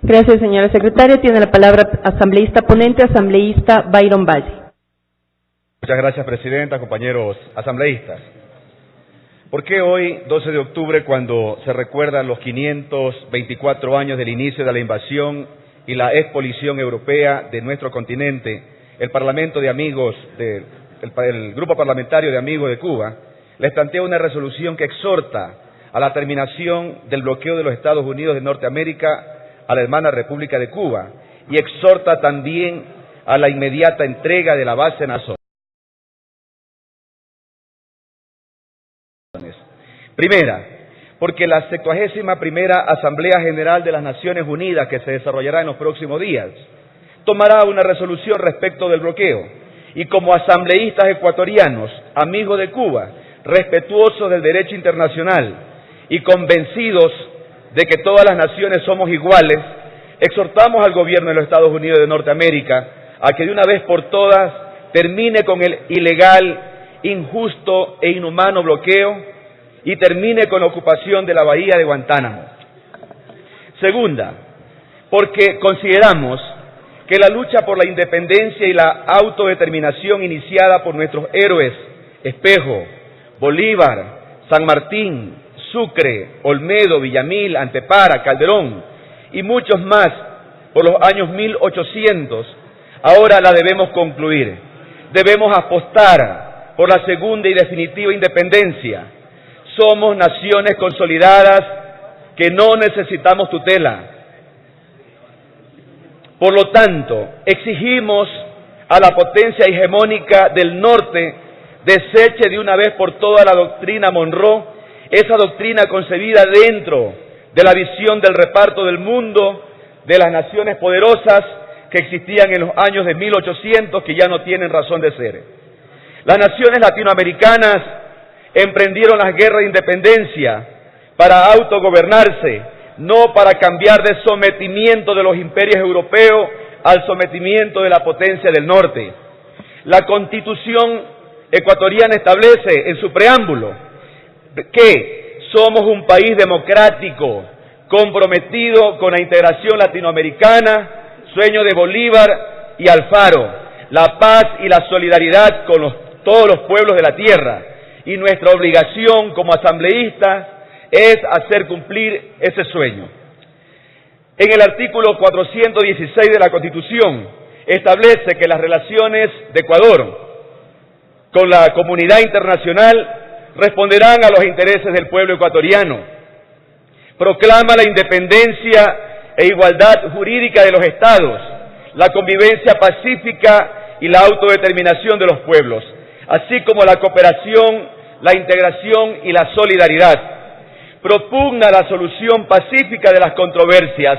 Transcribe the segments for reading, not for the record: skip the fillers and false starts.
Gracias, señora secretaria. Tiene la palabra asambleísta ponente, asambleísta Byron Valle. Muchas gracias, presidenta, compañeros asambleístas. ¿Por qué hoy, 12 de octubre, cuando se recuerdan los 524 años del inicio de la invasión y la expolición europea de nuestro continente, el Parlamento de Amigos, el Grupo Parlamentario de Amigos de Cuba, les plantea una resolución que exhorta a la terminación del bloqueo de los Estados Unidos de Norteamérica a la hermana República de Cuba y exhorta también a la inmediata entrega de la base nacional? Primera, porque la 71ª Asamblea General de las Naciones Unidas, que se desarrollará en los próximos días, tomará una resolución respecto del bloqueo, y como asambleístas ecuatorianos, amigos de Cuba, respetuosos del derecho internacional y convencidos de que todas las naciones somos iguales, exhortamos al gobierno de los Estados Unidos de Norteamérica a que de una vez por todas termine con el ilegal, injusto e inhumano bloqueo y termine con la ocupación de la bahía de Guantánamo. Segunda, porque consideramos que la lucha por la independencia y la autodeterminación iniciada por nuestros héroes Espejo, Bolívar, San Martín, Sucre, Olmedo, Villamil, Antepara, Calderón y muchos más por los años 1800, ahora la debemos concluir. Debemos apostar por la segunda y definitiva independencia. Somos naciones consolidadas que no necesitamos tutela. Por lo tanto, exigimos a la potencia hegemónica del norte deseche de una vez por todas la doctrina Monroe, esa doctrina concebida dentro de la visión del reparto del mundo de las naciones poderosas que existían en los años de 1800, que ya no tienen razón de ser. Las naciones latinoamericanas emprendieron las guerras de independencia para autogobernarse, no para cambiar de sometimiento de los imperios europeos al sometimiento de la potencia del norte. La Constitución ecuatoriana establece en su preámbulo que somos un país democrático, comprometido con la integración latinoamericana, sueño de Bolívar y Alfaro, la paz y la solidaridad con todos los pueblos de la tierra. Y nuestra obligación como asambleístas es hacer cumplir ese sueño. En el artículo 416 de la Constitución establece que las relaciones de Ecuador con la comunidad internacional responderán a los intereses del pueblo ecuatoriano. Proclama la independencia e igualdad jurídica de los estados, la convivencia pacífica y la autodeterminación de los pueblos, así como la cooperación, la integración y la solidaridad. Propugna la solución pacífica de las controversias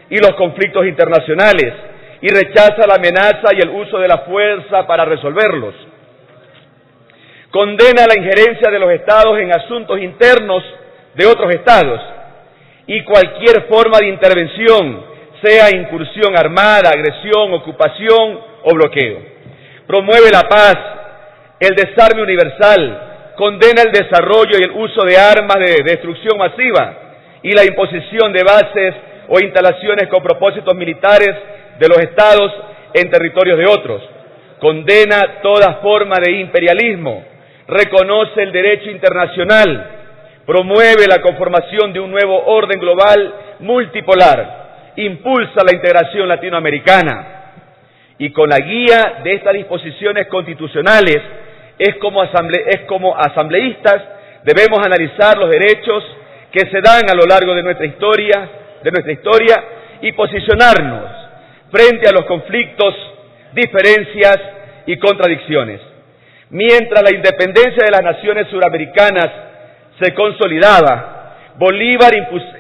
y los conflictos internacionales y rechaza la amenaza y el uso de la fuerza para resolverlos. Condena la injerencia de los estados en asuntos internos de otros estados y cualquier forma de intervención, sea incursión armada, agresión, ocupación o bloqueo. Promueve la paz, el desarme universal, condena el desarrollo y el uso de armas de destrucción masiva y la imposición de bases o instalaciones con propósitos militares de los estados en territorios de otros. Condena toda forma de imperialismo, reconoce el derecho internacional, promueve la conformación de un nuevo orden global multipolar, impulsa la integración latinoamericana y con la guía de estas disposiciones constitucionales como asambleístas debemos analizar los derechos que se dan a lo largo de nuestra historia y posicionarnos frente a los conflictos, diferencias y contradicciones. Mientras la independencia de las naciones suramericanas se consolidaba, Bolívar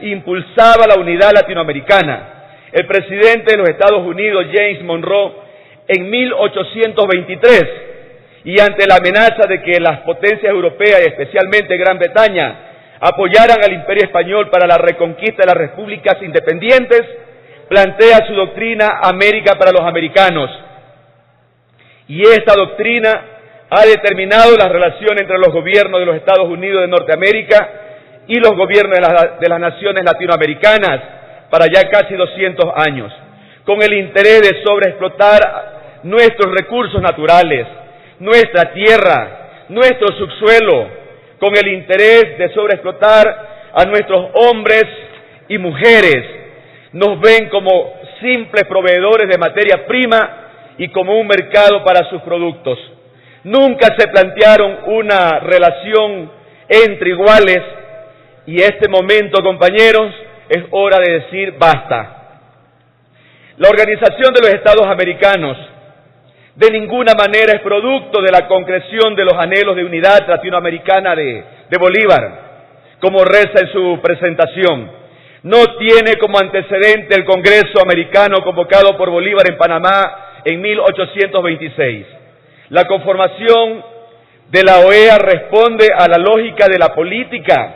impulsaba la unidad latinoamericana. El presidente de los Estados Unidos, James Monroe, en 1823, y ante la amenaza de que las potencias europeas, y especialmente Gran Bretaña, apoyaran al Imperio Español para la reconquista de las repúblicas independientes, plantea su doctrina América para los americanos. Y esta doctrina ha determinado la relación entre los gobiernos de los Estados Unidos de Norteamérica y los gobiernos de las naciones latinoamericanas para ya casi 200 años, con el interés de sobreexplotar nuestros recursos naturales, nuestra tierra, nuestro subsuelo, con el interés de sobreexplotar a nuestros hombres y mujeres. Nos ven como simples proveedores de materia prima y como un mercado para sus productos. Nunca se plantearon una relación entre iguales y este momento, compañeros, es hora de decir basta. La Organización de los Estados Americanos de ninguna manera es producto de la concreción de los anhelos de unidad latinoamericana de Bolívar, como reza en su presentación. No tiene como antecedente el Congreso americano convocado por Bolívar en Panamá en 1826. La conformación de la OEA responde a la lógica de la política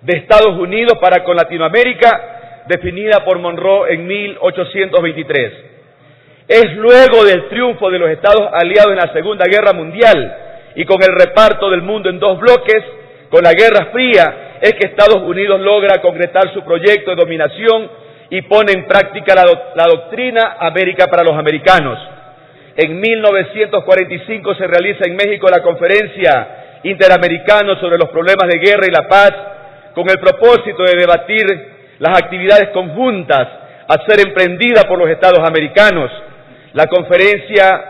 de Estados Unidos para con Latinoamérica, definida por Monroe en 1823. Es luego del triunfo de los Estados aliados en la Segunda Guerra Mundial y con el reparto del mundo en dos bloques, con la Guerra Fría, es que Estados Unidos logra concretar su proyecto de dominación y pone en práctica la doctrina América para los americanos. En 1945 se realiza en México la Conferencia Interamericana sobre los problemas de guerra y la paz, con el propósito de debatir las actividades conjuntas a ser emprendidas por los Estados americanos. La Conferencia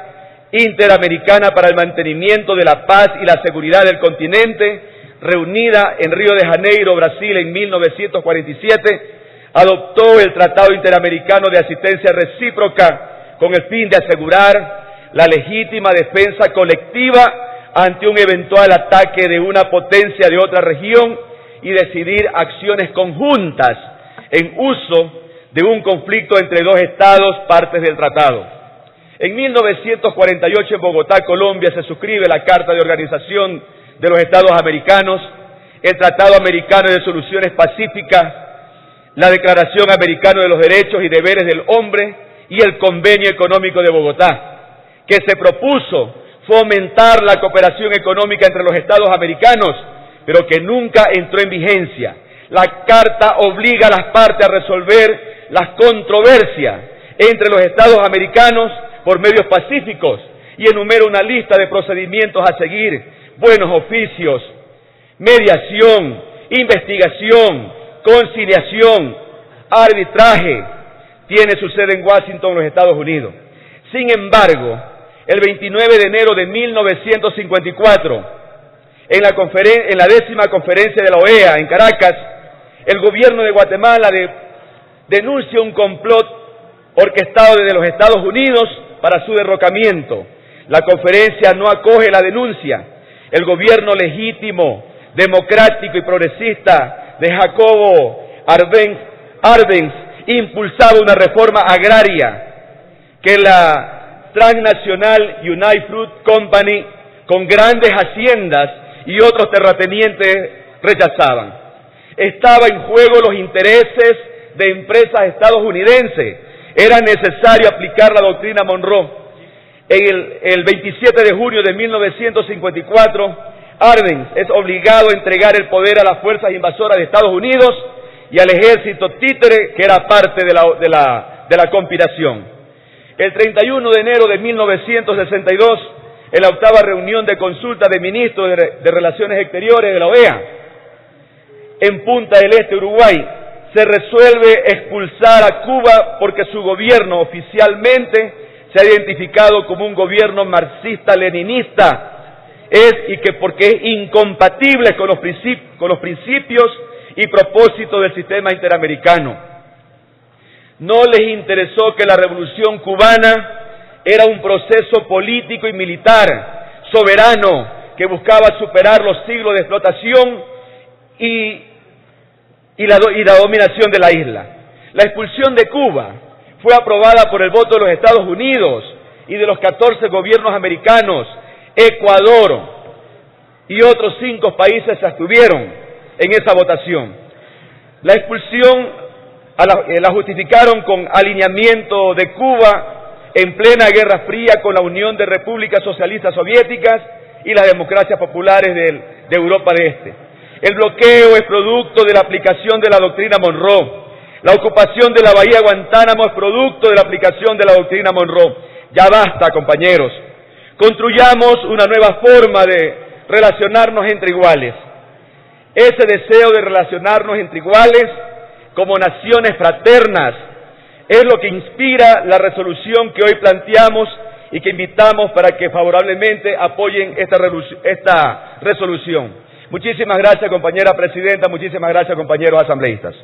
Interamericana para el Mantenimiento de la Paz y la Seguridad del Continente, reunida en Río de Janeiro, Brasil, en 1947, adoptó el Tratado Interamericano de Asistencia Recíproca con el fin de asegurar la legítima defensa colectiva ante un eventual ataque de una potencia de otra región y decidir acciones conjuntas en uso de un conflicto entre dos estados partes del tratado. En 1948 en Bogotá, Colombia, se suscribe la Carta de Organización de los Estados Americanos, el Tratado Americano de Soluciones Pacíficas, la Declaración Americana de los Derechos y Deberes del Hombre y el Convenio Económico de Bogotá, que se propuso fomentar la cooperación económica entre los Estados americanos, pero que nunca entró en vigencia. La Carta obliga a las partes a resolver las controversias entre los Estados americanos por medios pacíficos y enumera una lista de procedimientos a seguir: buenos oficios, mediación, investigación, conciliación, arbitraje. Tiene su sede en Washington, los Estados Unidos. Sin embargo, el 29 de enero de 1954, en la 10ª conferencia de la OEA en Caracas, el gobierno de Guatemala denuncia un complot orquestado desde los Estados Unidos para su derrocamiento. La conferencia no acoge la denuncia. El gobierno legítimo, democrático y progresista de Jacobo Arbenz impulsaba una reforma agraria que la transnacional United Fruit Company, con grandes haciendas y otros terratenientes, rechazaban. Estaba en juego los intereses de empresas estadounidenses. Era necesario aplicar la doctrina Monroe. El 27 de junio de 1954, Arbenz es obligado a entregar el poder a las fuerzas invasoras de Estados Unidos y al ejército títere, que era parte de la conspiración. El 31 de enero de 1962, en la 8ª reunión de consulta de ministros de Relaciones Exteriores de la OEA, en Punta del Este, Uruguay, se resuelve expulsar a Cuba porque su gobierno oficialmente se ha identificado como un gobierno marxista-leninista, porque es incompatible con los principios y propósitos del sistema interamericano. No les interesó que la revolución cubana era un proceso político y militar soberano que buscaba superar los siglos de explotación y la dominación de la isla. La expulsión de Cuba fue aprobada por el voto de los Estados Unidos y de los 14 gobiernos americanos. Ecuador y otros 5 países se abstuvieron en esa votación. La expulsión la justificaron con alineamiento de Cuba en plena Guerra Fría con la Unión de Repúblicas Socialistas Soviéticas y las democracias populares de Europa de Este. El bloqueo es producto de la aplicación de la doctrina Monroe. La ocupación de la Bahía de Guantánamo es producto de la aplicación de la doctrina Monroe. Ya basta, compañeros. Construyamos una nueva forma de relacionarnos entre iguales. Ese deseo de relacionarnos entre iguales como naciones fraternas es lo que inspira la resolución que hoy planteamos y que invitamos para que favorablemente apoyen esta resolución. Muchísimas gracias, compañera presidenta, muchísimas gracias, compañeros asambleístas.